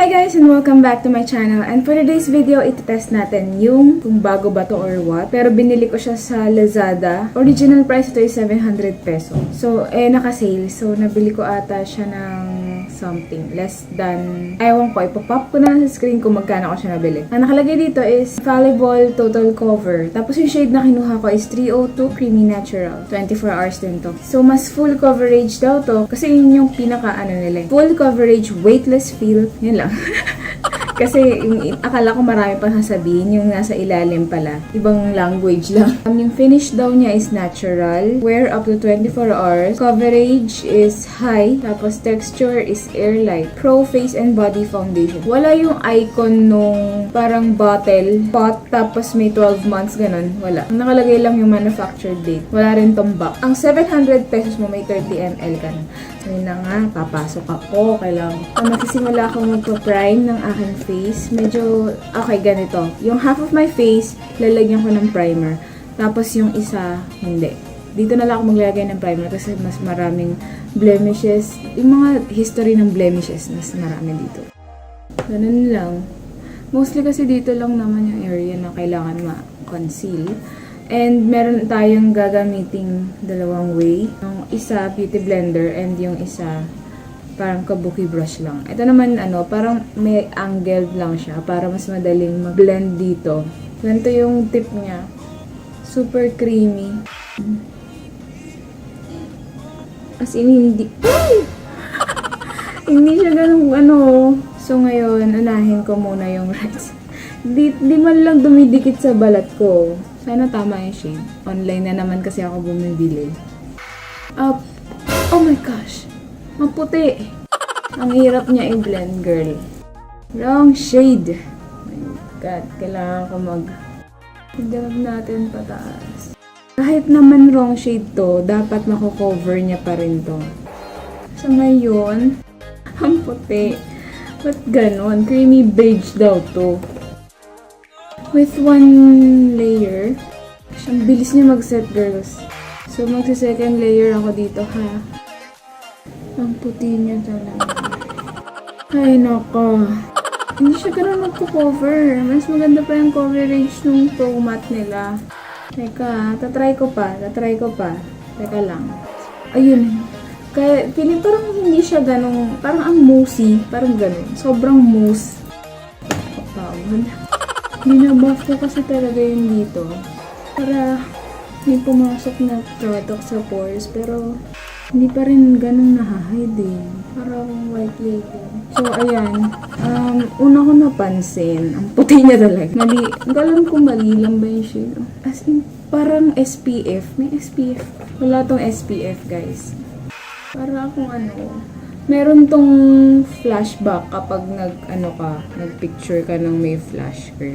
Hi guys and welcome back to my channel, and for today's video, iti-test natin yung kung bago ba to or what. Pero binili ko siya sa Lazada. Original price ito is 700 peso. So, naka-sale. So, nabili ko ata siya ng something less than, ewan ko, ipapop ko na sa screen kung magkano ko siya nabili. Ang nakalagay dito is Infallible Total Cover. Tapos yung shade na kinuha ko is 302 Creamy Natural. 24 hours din to. So, mas full coverage daw to kasi yun yung pinaka nila. Full coverage, weightless feel. Yun lang. Kasi yung akala ko marami pang sasabihin, yung nasa ilalim pala. Ibang language lang. Yung finish daw niya is natural. Wear up to 24 hours. Coverage is high. Tapos texture is airlight. Pro Face and Body Foundation. Wala yung icon nung parang bottle, pot, tapos may 12 months, ganun. Wala. Nakalagay lang yung manufacture date. Wala rin tong box. Ang 700 pesos mo may 30 ml ka na. So yun na nga, papasok ako. Kailangan. Magsisimula akong magpa-prime ng aking face. Medyo, okay, ganito. Yung half of my face, lalagyan ko ng primer. Tapos yung isa, hindi. Dito na lang ako maglalagay ng primer kasi mas maraming blemishes. Yung mga history ng blemishes, mas marami dito. Ganun lang. Mostly kasi dito lang naman yung area na kailangan ma-conceal. And meron tayong gagamiting dalawang way. Yung isa, beauty blender, and yung isa, parang kabuki brush lang. Ito naman, parang may angled lang siya para mas madaling mag-blend dito. Ganito yung tip niya. Super creamy. As in, hindi... hindi siya ganun, So, ngayon, unahin ko muna yung rice. Di man lang dumidikit sa balat ko. Sana tama yung shade. Online na naman kasi ako bumibili. Oh my gosh! Maputi! Ang hirap niya i-blend, girl. Wrong shade! Oh my God, kailangan ko i-dab natin pataas. Kahit naman wrong shade to, dapat mako-cover niya pa rin to. So ngayon, ang puti. Ba't ganon? Creamy beige daw to. With one layer. Ang bilis niya mag-set, girls. So, magsi-second layer ako dito, ha? Ang puti niya talaga. Ay, naka. Hindi siya ganun magko-cover. Mas maganda pa yung coverage ng Pro Matte nila. Teka, tatry ko pa. Teka lang. Ayun. Kaya, feeling parang hindi siya ganun. Parang ang moussey. Parang ganun. Sobrang mousse. Kapawad. Binabuff ko kasi talaga yun dito para may pumasok na product sa pores, pero hindi pa rin ganun nahahide eh. Para akong white lady. So, ayan. Una ko napansin, ang puti niya talaga. Ang alam ko mali lang ba yung shade? As in, parang SPF. May SPF. Wala tong SPF, guys. Para akong meron tong flashback kapag nag-picture ka ng may flash, girl.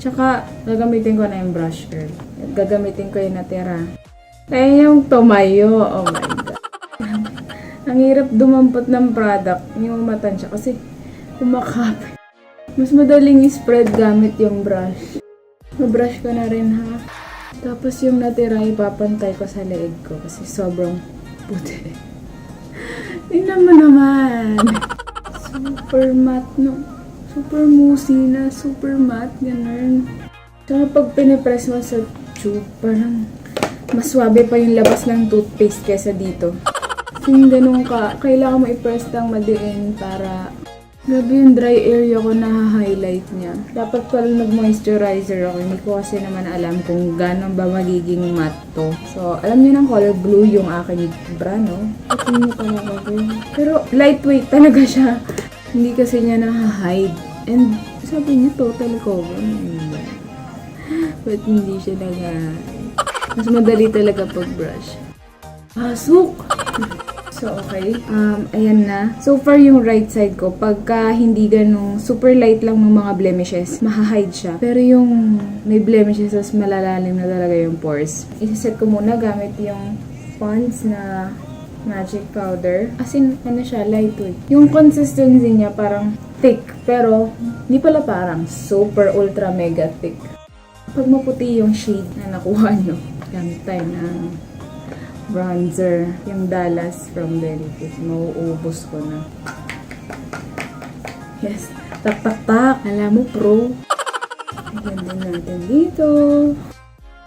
Tsaka, gagamitin ko na yung brush, girl. Gagamitin ko yung natira. Kaya yung tumayo, oh my God. Ang hirap dumampot ng product. Hindi mo matansya kasi kumakapit. Mas madaling i-spread gamit yung brush. Mabrush ko na rin, ha. Tapos yung natira, ipapantay ko sa leeg ko kasi sobrang puti. Tingnan mo naman. Super matte, no? Super moussey na, super matte, ganun. Tsaka pag pinipress mo sa tube, parang mas swabe pa yung labas ng toothpaste kesa dito. Yung ganun ka, kailangan mo i-press lang madiin para grabe yung dry area ko na-highlight niya. Dapat pala nag-moisturizer ako. Hindi ko kasi naman alam kung gano'n ba magiging matte to. So, alam niyo ng color blue yung aking bra, no? At hindi talaga girl. Pero lightweight talaga siya. Hindi kasi niya na-hide. And sabi niya total cover. But hindi siya mas madali talaga pag-brush. Pasok! So, okay. Ayan na. So far, yung right side ko, pagka hindi ganong super light lang ng mga blemishes, mahahide siya. Pero yung may blemishes, mas malalalim na talaga yung pores. Isa-set ko muna gamit yung Pond's na magic powder. As in, siya, lightweight. Yung consistency niya parang thick, pero hindi pala parang super ultra mega thick. Pag maputi yung shade na nakuha nyo, gamit tayo ng bronzer, yung Dallas from Delicate. Mauubos ko na. Yes. Tak, tak, tak. Alam mo, pro. Lagyan din natin dito.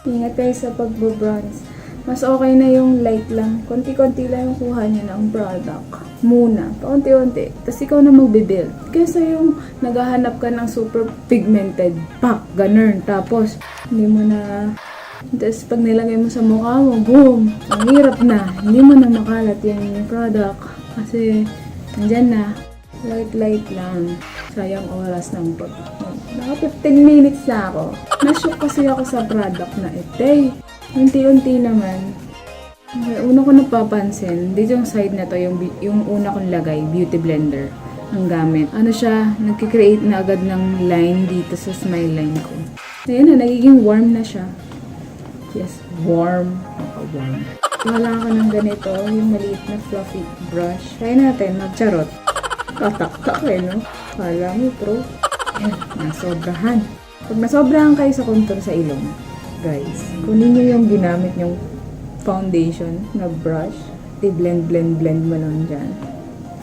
Ingat kayo sa pagbo-bronze. Mas okay na yung light lang. Konti-konti lang yung kuha niya ng product. Muna. Paunti-unti. Tapos ikaw na magbibuild. Kesa yung naghahanap ka ng super pigmented pack. Ganun. Tapos, hindi mo na... Tapos pag nilagay mo sa mukha mo, boom! Ang hirap na. Hindi mo na makalat yung product. Kasi, nandyan na. Light lang. Sayang oras ng pag... Naka 15 minutes na ako. Nashock kasi ako sa product na ito. Unti-unti naman. Okay, una ko napapansin, dito yung side na to, yung una kong lagay, beauty blender, ang gamit. Ano siya, nagkikreate na agad ng line dito sa smile line ko. Ayan na, nagiging warm na siya. Yes, warm. Warm. Wala ka ng ganito, yung maliit na fluffy brush. Try natin, magcharot. Tatak-tak no? Kala mo, pro. Ayan, nasobrahan. Pag nasobrahan kayo sa contour sa ilong, guys, kunin nyo yung ginamit nyong foundation na brush. I-blend mo lang dyan.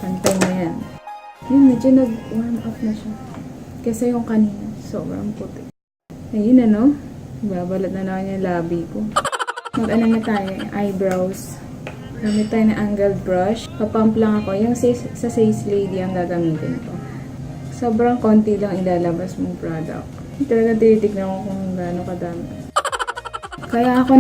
Pantay mo yan. Yun, medyo nag-warm up na siya. Kesa yung kanina, sobrang puti. Ayun na, no? Babalat na naman yung labi ko. Mag-ano na tayo, eyebrows. Gamit tayo ng angled brush. Papump lang ako. Yung sa Says Lady ang gagamitin ko. Sobrang konti lang ilalabas mong product. Talaga tinitignan ko kung gaano kadami. Kaya ako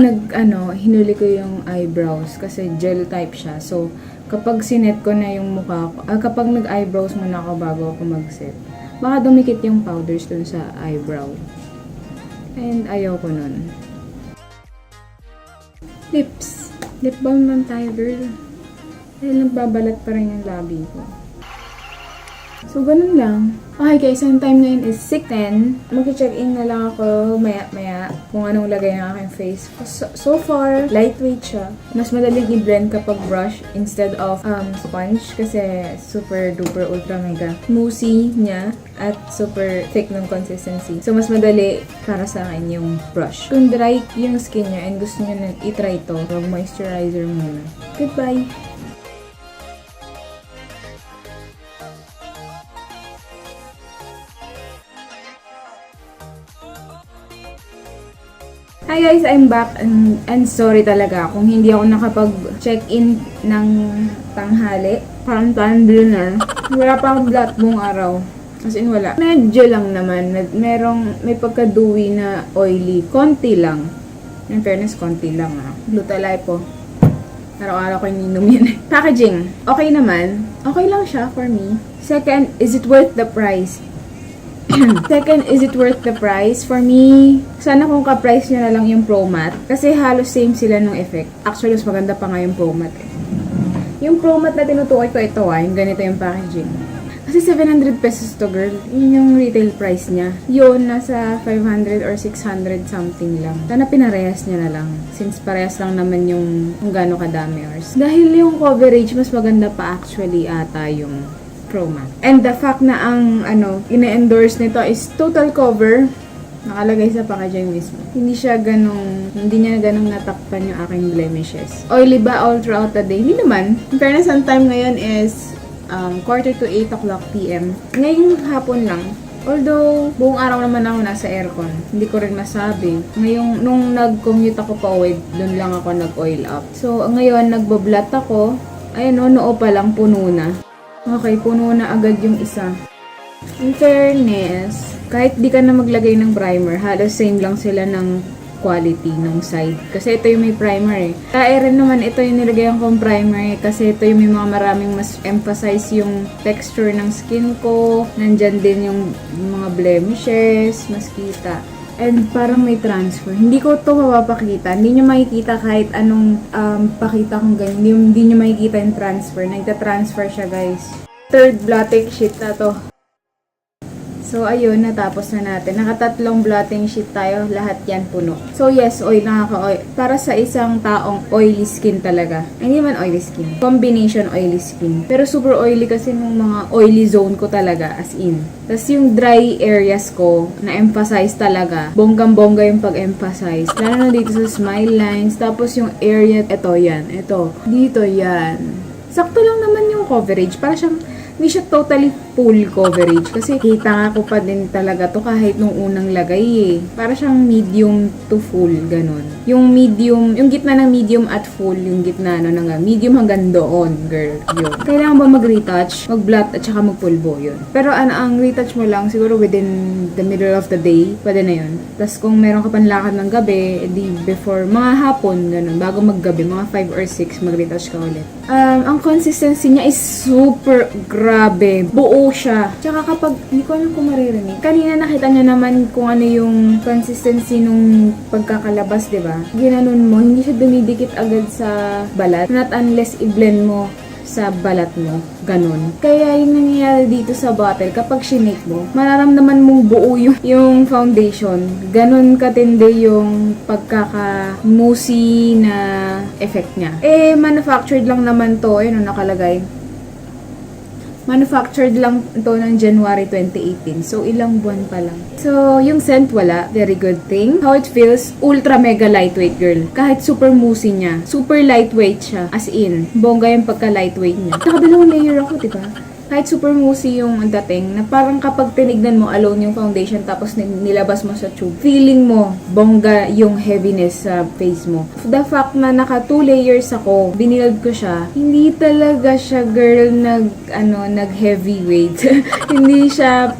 hinuli ko yung eyebrows kasi gel type siya. So, kapag sinet ko na yung mukha ko, kapag nag-eyebrows muna ako bago ako mag-set, baka dumikit yung powders dun sa eyebrow. And ayaw ko nun. Lips. Lip balm lang tayo, girl. Dahil nagbabalat pa rin yung labi ko. So, ganun lang. Okay guys, ang time ngayon is 6:10. Mag-check-in na lang ako maya-maya kung anong lagay ng aking face. So far, lightweight siya. Mas madaling i-blend kapag brush instead of sponge kasi super duper ultra mega moussey niya at super thick ng consistency. So, mas madali para sa akin yung brush. Kung dry yung skin niya and gusto niyo na i-try to, mag-moisturizer muna. Goodbye! Hi guys, I'm back and sorry talaga kung hindi ako nakapag-check-in ng tanghali. Parang dinner. Wala pa akong vlog buong araw. As in wala. Medyo lang naman. May pagka-dewy na oily. Konti lang. In fairness, konti lang Glutalipo. Araw-araw ko ininom yan. Packaging. Okay naman. Okay lang siya for me. Second, is it worth the price? Second, is it worth the price? For me, sana kung ka-price nyo na lang yung Pro Matte. Kasi halos same sila ng effect. Actually, mas maganda pa nga yung Pro Matte. Yung Pro Matte na tinutukoy ko ito yung ganito yung packaging. Kasi 700 pesos to, girl. Yun yung retail price niya. Yun, nasa 500 or 600 something lang. Sana pinarehas niya na lang. Since parehas lang naman yung kung gaano kadami hours. Dahil yung coverage, mas maganda pa actually ata yung Pro Matte. And the fact na ang ine-endorse nito is total cover. Nakalagay sa packaging mismo. Hindi niya ganong natakpan yung aking blemishes. Oily ba all throughout the day? Hindi naman. In fairness, ang time ngayon is 7:45 p.m. Ngayong hapon lang. Although, buong araw naman ako nasa aircon. Hindi ko rin masabi. Ngayong, nung nag-commute ako pa uwi, doon lang ako nag-oil up. So, ngayon, nagbablat ako. Ayun noo pa lang, puno na. Okay, puno na agad yung isa. In fairness, kahit di ka na maglagay ng primer, halos same lang sila ng quality ng side. Kasi ito yung may primer Kaya rin naman ito yung nilagayan kong primer kasi ito yung may mga maraming mas emphasize yung texture ng skin ko. Nandyan din yung mga blemishes, mas kita. And parang may transfer. Hindi ko ito mapapakita. Hindi nyo makikita kahit anong pakita kong ganyan. Hindi nyo makikita yung transfer. Nagta-transfer siya, guys. Third blotting sheet na to. So, ayun. Natapos na natin. Nakatatlong blotting sheet tayo. Lahat yan puno. So, yes, oil. Nakaka-oil. Para sa isang taong oily skin talaga. Hindi man oily skin. Combination oily skin. Pero super oily kasi nung mga oily zone ko talaga. As in. Tapos yung dry areas ko, na-emphasize talaga. Bonggang-bongga yung pag-emphasize. Lalo na dito sa smile lines. Tapos yung area, ito yan. Ito. Dito yan. Sakto lang naman yung coverage. Para siyang Hindi siya totally full coverage. Kasi kita ko pa din talaga to kahit nung unang lagay eh. Para siyang medium to full, ganun. Yung medium, yung gitna ng medium at full, yung gitna ng medium hanggang doon, girl. Yun. Kailangan ba mag-retouch, mag-blot at saka mag-pulbo, yun. Pero ang retouch mo lang, siguro within the middle of the day, pwede na yun. Tapos kung meron ka panlakad ng gabi, edi before, mga hapon, ganun, bago maggabi, mga 5 or 6, mag-retouch ka ulit. Ang consistency niya is super grabe. Buo siya. Tsaka kapag, hindi ko alam kung maririnig. Kanina nakita niya naman kung ano yung consistency nung pagkakalabas, diba? Ginanon mo, hindi siya dumidikit agad sa balat. Not unless i-blend mo sa balat mo. Ganun. Kaya yung nangyayari dito sa bottle, kapag shinake mo, mararamdaman mong buo yung foundation. Ganun katindi yung pagkaka-moussey na effect niya. Manufactured lang naman to. Ayun, nakalagay. Manufactured lang ito ng January 2018. So, ilang buwan pa lang. So, yung scent wala. Very good thing. How it feels, ultra mega lightweight, girl. Kahit super moussey niya. Super lightweight siya. As in, bongga yung pagka-lightweight niya. Nakadalawang layer ako, diba? Kahit super moussey yung dating, na parang kapag tinignan mo alone yung foundation tapos nilabas mo sa tube, feeling mo bongga yung heaviness sa face mo. The fact na naka 2 layers ako, binild ko siya, hindi talaga siya girl nag heavyweight. hindi siya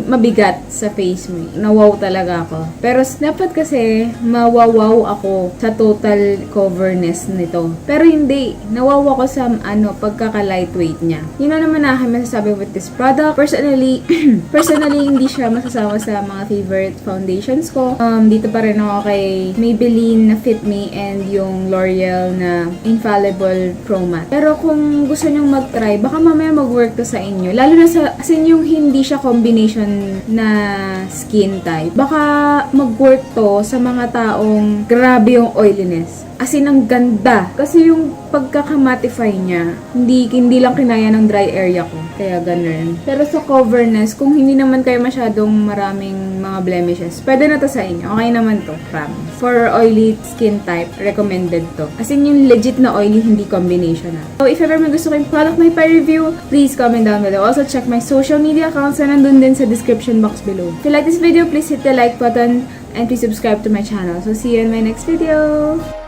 mabigat sa face mo. Nawaw talaga ako. Pero dapat kasi mawawaw ako sa total coverness nito. Pero hindi, nawaw ako sa pagkaka-lightweight niya. Yun na naman na aking masasabi with this product. Personally, hindi siya masasama sa mga favorite foundations ko. Dito pa rin ako kay Maybelline na Fit Me and yung L'Oreal na Infallible Pro Matte. Pero kung gusto nyong mag-try, baka mamaya mag-work to sa inyo. Lalo na as in yung hindi siya combination na skin type. Baka mag-work to sa mga taong grabe yung oiliness. As in, ang ganda. Kasi yung pagkakamatify niya, hindi lang kinaya ng dry area ko. Kaya ganun. Pero sa coverness, kung hindi naman kayo masyadong maraming mga blemishes, pwede na to sa inyo. Okay naman to, promise. For oily skin type, recommended to. As in, yung legit na oily, hindi combination na. So, if ever may gusto kayong product na ipa-review, please comment down below. Also, check my social media accounts na nandun din sa description box below. If you like this video, please hit the like button and please subscribe to my channel. So, see you in my next video!